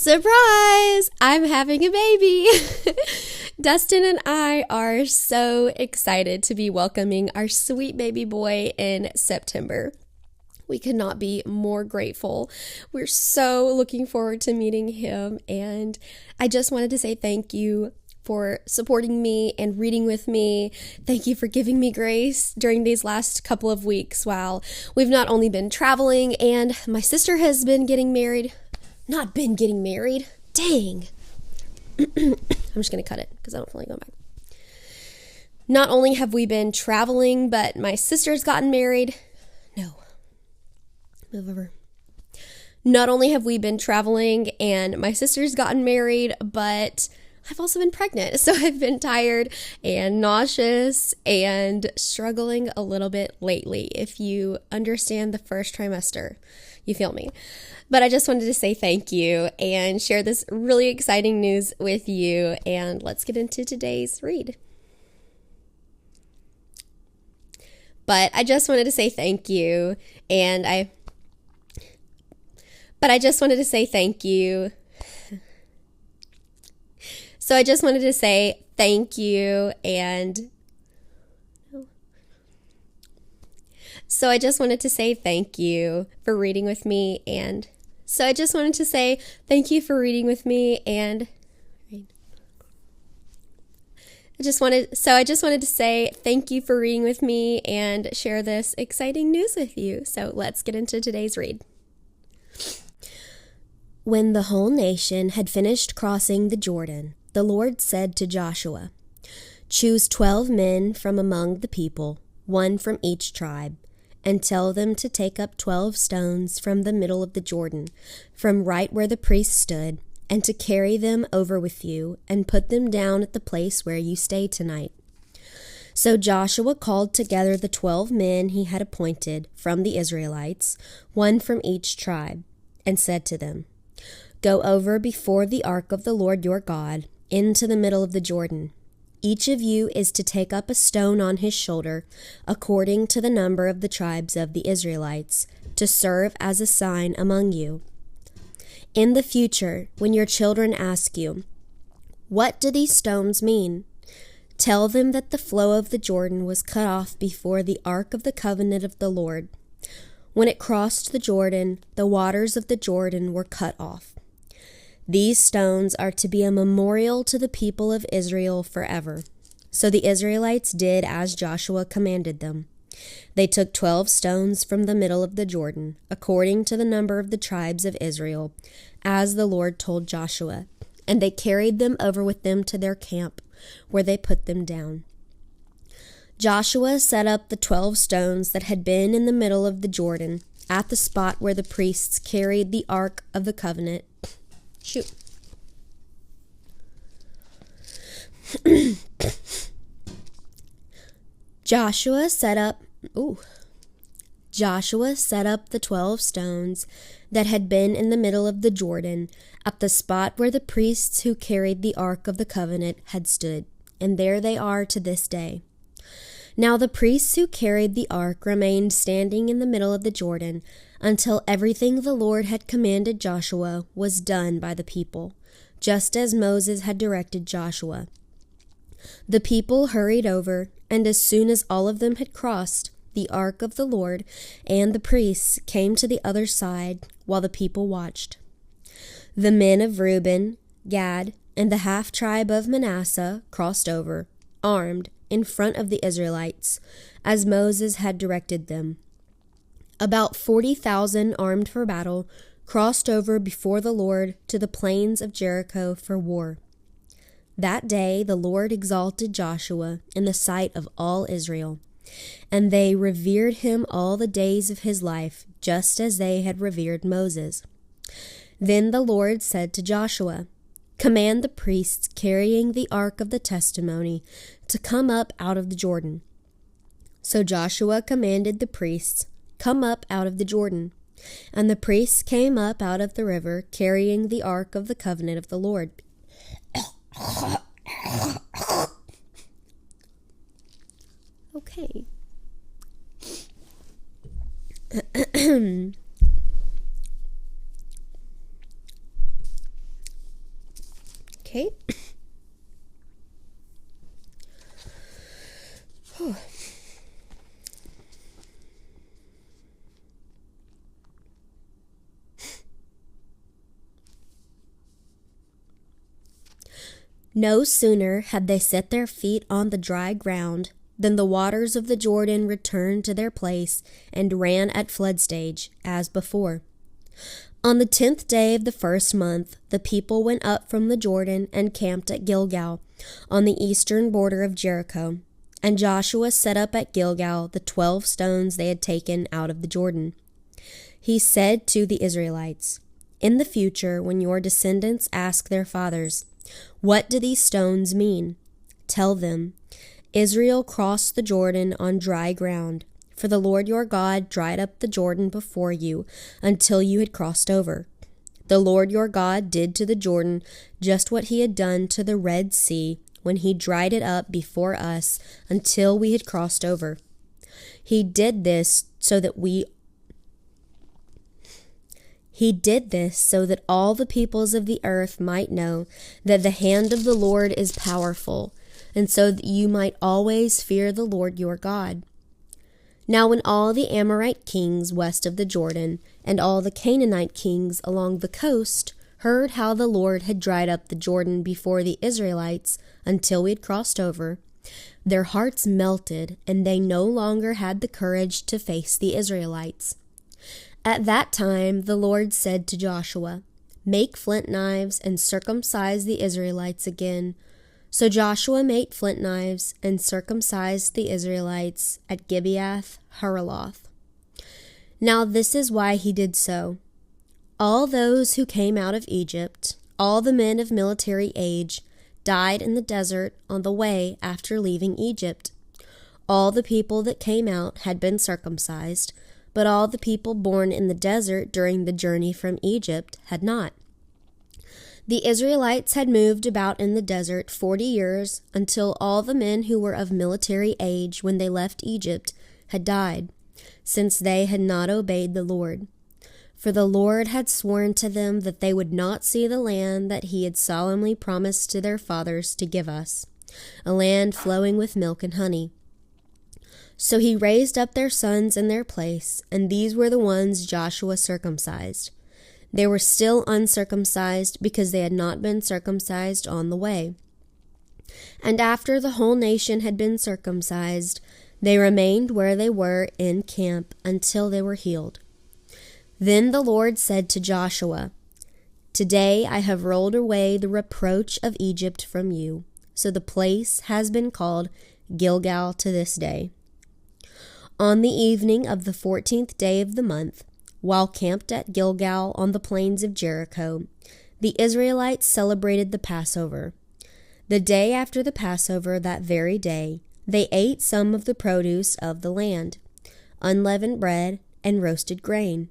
Surprise! I'm having a baby! Dustin and I are so excited to be welcoming our sweet baby boy in September. We could not be more grateful. We're so looking forward to meeting him, and I just wanted to say thank you for supporting me and reading with me. Thank you for giving me grace during these last couple of weeks while we've not only been traveling and my sister has been getting married. Not been getting married. Dang. I'm just going to cut it because I don't feel like going back. Not only have we been traveling, but my sister's gotten married. No. Move over. Not only have we been traveling and my sister's gotten married, but I've also been pregnant. So I've been tired and nauseous and struggling a little bit lately. If you understand the first trimester, you feel me. But I just wanted to say thank you and share this really exciting news with you. And let's get into today's read. But I just wanted to say thank you. So I just wanted to say thank you. So I just wanted to say thank you for reading with me and So I just wanted to say thank you for reading with me and I just wanted to say thank you for reading with me and share this exciting news with you. So let's get into today's read. When the whole nation had finished crossing the Jordan, the Lord said to Joshua, "Choose 12 men from among the people, one from each tribe, and tell them to take up 12 stones from the middle of the Jordan, from right where the priests stood, and to carry them over with you and put them down at the place where you stay tonight." So Joshua called together the 12 men he had appointed from the Israelites, one from each tribe, and said to them, "Go over before the ark of the Lord your God into the middle of the Jordan. Each of you is to take up a stone on his shoulder, according to the number of the tribes of the Israelites, to serve as a sign among you. In the future, when your children ask you, 'What do these stones mean?' tell them that the flow of the Jordan was cut off before the ark of the covenant of the Lord. When it crossed the Jordan, the waters of the Jordan were cut off. These stones are to be a memorial to the people of Israel forever." So the Israelites did as Joshua commanded them. They took 12 stones from the middle of the Jordan, according to the number of the tribes of Israel, as the Lord told Joshua, and they carried them over with them to their camp, where they put them down. Joshua set up the 12 stones that had been in the middle of the Jordan, at the spot where the priests carried the ark of the covenant. Joshua set up the 12 stones that had been in the middle of the Jordan at the spot where the priests who carried the ark of the covenant had stood, and there they are to this day. Now the priests who carried the ark remained standing in the middle of the Jordan until everything the Lord had commanded Joshua was done by the people, just as Moses had directed Joshua. The people hurried over, and as soon as all of them had crossed, the ark of the Lord and the priests came to the other side while the people watched. The men of Reuben, Gad, and the half-tribe of Manasseh crossed over, armed, in front of the Israelites, as Moses had directed them. About 40,000 armed for battle crossed over before the Lord to the plains of Jericho for war. That day the Lord exalted Joshua in the sight of all Israel, and they revered him all the days of his life, just as they had revered Moses. Then the Lord said to Joshua, "Command the priests carrying the ark of the testimony to come up out of the Jordan." So Joshua commanded the priests, "Come up out of the Jordan." And the priests came up out of the river, carrying the ark of the covenant of the Lord. Okay. No sooner had they set their feet on the dry ground than the waters of the Jordan returned to their place and ran at flood stage, as before. On the 10th day of the first month, the people went up from the Jordan and camped at Gilgal, on the eastern border of Jericho. And Joshua set up at Gilgal the 12 stones they had taken out of the Jordan. He said to the Israelites, "In the future, when your descendants ask their fathers, 'What do these stones mean?' tell them, 'Israel crossed the Jordan on dry ground, for the Lord your God dried up the Jordan before you until you had crossed over. The Lord your God did to the Jordan just what he had done to the Red Sea when he dried it up before us until we had crossed over. He did this so that all the peoples of the earth might know that the hand of the Lord is powerful, and so that you might always fear the Lord your God.' Now when all the Amorite kings west of the Jordan and all the Canaanite kings along the coast heard how the Lord had dried up the Jordan before the Israelites until we had crossed over, their hearts melted, and they no longer had the courage to face the Israelites. At that time the Lord said to Joshua, 'Make flint knives and circumcise the Israelites again.' So Joshua made flint knives and circumcised the Israelites at Gibeath Haraloth. Now this is why he did so. All those who came out of Egypt, all the men of military age, died in the desert on the way after leaving Egypt. All the people that came out had been circumcised, but all the people born in the desert during the journey from Egypt had not. The Israelites had moved about in the desert 40 years until all the men who were of military age when they left Egypt had died, since they had not obeyed the Lord. For the Lord had sworn to them that they would not see the land that he had solemnly promised to their fathers to give us, a land flowing with milk and honey. So he raised up their sons in their place, and these were the ones Joshua circumcised. They were still uncircumcised because they had not been circumcised on the way. And after the whole nation had been circumcised, they remained where they were in camp until they were healed. Then the Lord said to Joshua, "Today I have rolled away the reproach of Egypt from you." So the place has been called Gilgal to this day. On the evening of the 14th day of the month, while camped at Gilgal on the plains of Jericho, the Israelites celebrated the Passover. The day after the Passover, that very day, they ate some of the produce of the land, unleavened bread and roasted grain.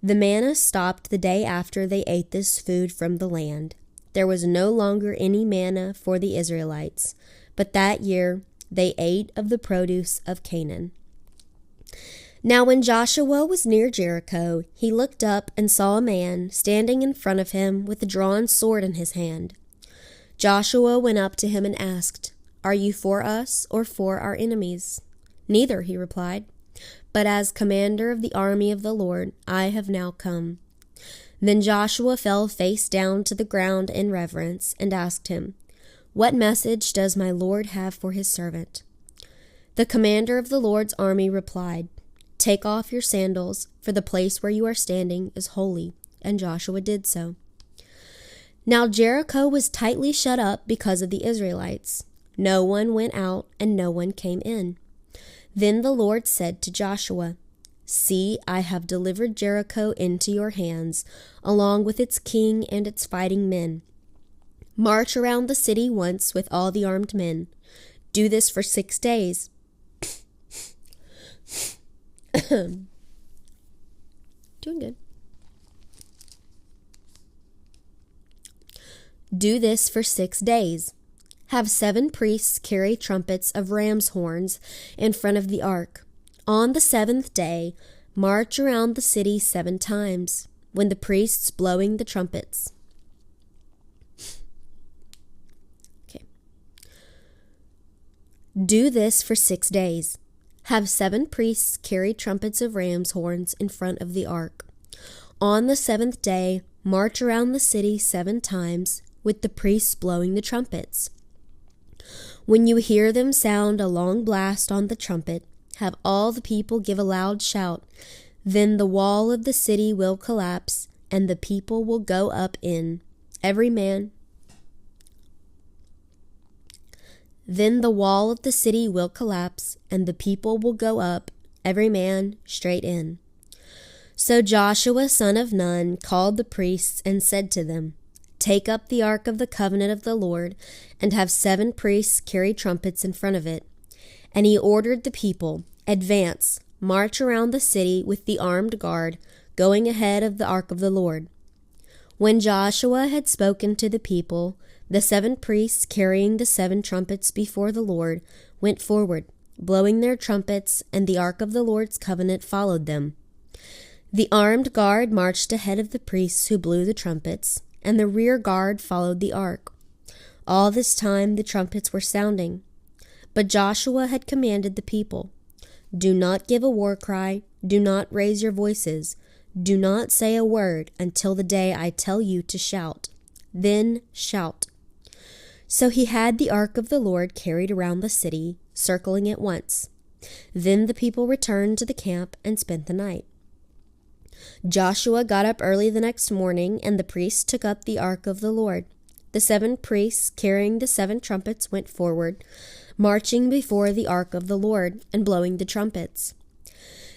The manna stopped the day after they ate this food from the land. There was no longer any manna for the Israelites, but that year they ate of the produce of Canaan. Now when Joshua was near Jericho, he looked up and saw a man standing in front of him with a drawn sword in his hand. Joshua went up to him and asked, "Are you for us or for our enemies?" "Neither," he replied, "but as commander of the army of the Lord, I have now come." Then Joshua fell face down to the ground in reverence and asked him, "What message does my Lord have for his servant?" The commander of the Lord's army replied, "Take off your sandals, for the place where you are standing is holy." And Joshua did so. Now Jericho was tightly shut up because of the Israelites. No one went out and no one came in. Then the Lord said to Joshua, "See, I have delivered Jericho into your hands, along with its king and its fighting men. March around the city once with all the armed men. Do this for 6 days." Doing good. "Do this for 6 days. Have 7 priests carry trumpets of ram's horns in front of the ark. On the 7th day, march around the city 7 times, when the priests blowing the trumpets." Okay. "Do this for 6 days. Have 7 priests carry trumpets of ram's horns in front of the ark. On the 7th day, march around the city 7 times, with the priests blowing the trumpets. When you hear them sound a long blast on the trumpet, have all the people give a loud shout. Then the wall of the city will collapse, and the people will go up in, every man. Then the wall of the city will collapse, and the people will go up, every man straight in. So Joshua son of Nun called the priests and said to them, Take up the ark of the covenant of the Lord, and have 7 priests carry trumpets in front of it. And he ordered the people, Advance, march around the city with the armed guard, going ahead of the ark of the Lord. When Joshua had spoken to the people, the 7 priests carrying the 7 trumpets before the Lord went forward, blowing their trumpets, and the ark of the Lord's covenant followed them. The armed guard marched ahead of the priests who blew the trumpets, and the rear guard followed the ark. All this time the trumpets were sounding. But Joshua had commanded the people, Do not give a war cry, do not raise your voices, do not say a word until the day I tell you to shout. Then shout. So he had the ark of the Lord carried around the city, circling it once. Then the people returned to the camp and spent the night. Joshua got up early the next morning, and the priests took up the ark of the Lord. The 7 priests carrying the 7 trumpets went forward, marching before the ark of the Lord and blowing the trumpets.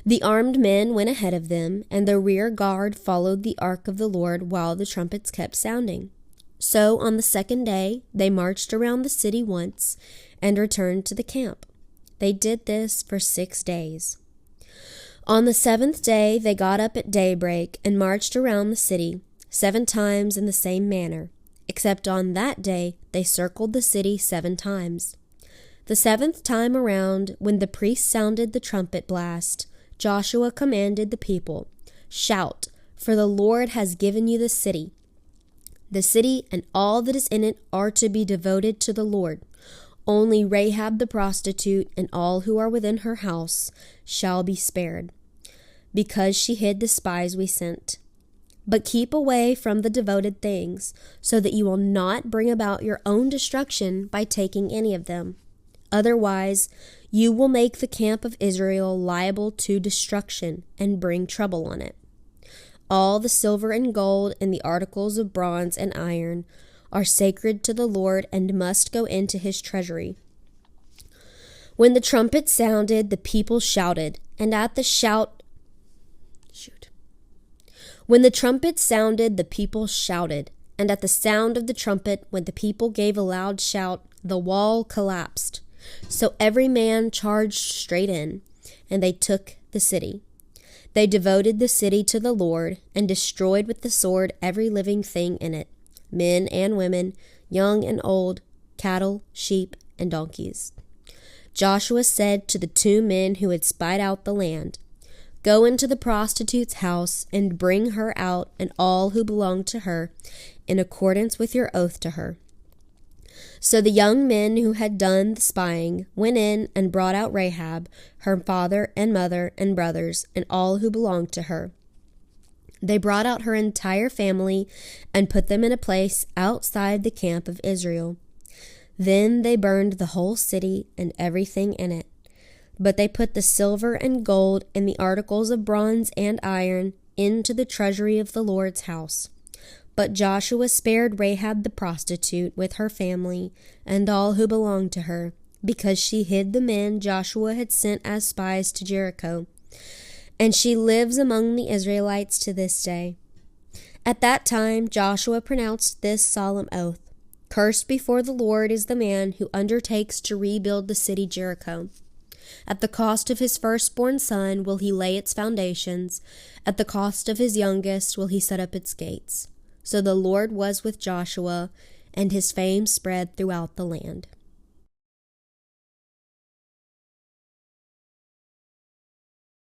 The armed men went ahead of them, and the rear guard followed the ark of the Lord while the trumpets kept sounding. So on the 2nd day they marched around the city once and returned to the camp. They did this for 6 days. On the 7th day they got up at daybreak and marched around the city 7 times in the same manner, except on that day they circled the city 7 times. The 7th time around, when the priest sounded the trumpet blast, Joshua commanded the people, Shout, for the Lord has given you the city. The city and all that is in it are to be devoted to the Lord. Only Rahab the prostitute and all who are within her house shall be spared, because she hid the spies we sent. But keep away from the devoted things, so that you will not bring about your own destruction by taking any of them. Otherwise, you will make the camp of Israel liable to destruction and bring trouble on it. All the silver and gold and the articles of bronze and iron are sacred to the Lord and must go into his treasury. When the trumpet sounded, the people shouted, and at the shout... When the trumpet sounded, the people shouted, and at the sound of the trumpet, when the people gave a loud shout, the wall collapsed. So every man charged straight in, and they took the city. They devoted the city to the Lord, and destroyed with the sword every living thing in it, men and women, young and old, cattle, sheep, and donkeys. Joshua said to the 2 men who had spied out the land, Go into the prostitute's house and bring her out and all who belong to her, in accordance with your oath to her. So the young men who had done the spying went in and brought out Rahab, her father and mother and brothers, and all who belonged to her. They brought out her entire family and put them in a place outside the camp of Israel. Then they burned the whole city and everything in it. But they put the silver and gold and the articles of bronze and iron into the treasury of the Lord's house. But Joshua spared Rahab the prostitute with her family and all who belonged to her, because she hid the men Joshua had sent as spies to Jericho. And she lives among the Israelites to this day. At that time Joshua pronounced this solemn oath, Cursed before the Lord is the man who undertakes to rebuild the city Jericho. At the cost of his firstborn son will he lay its foundations. At the cost of his youngest will he set up its gates. So the Lord was with Joshua, and his fame spread throughout the land.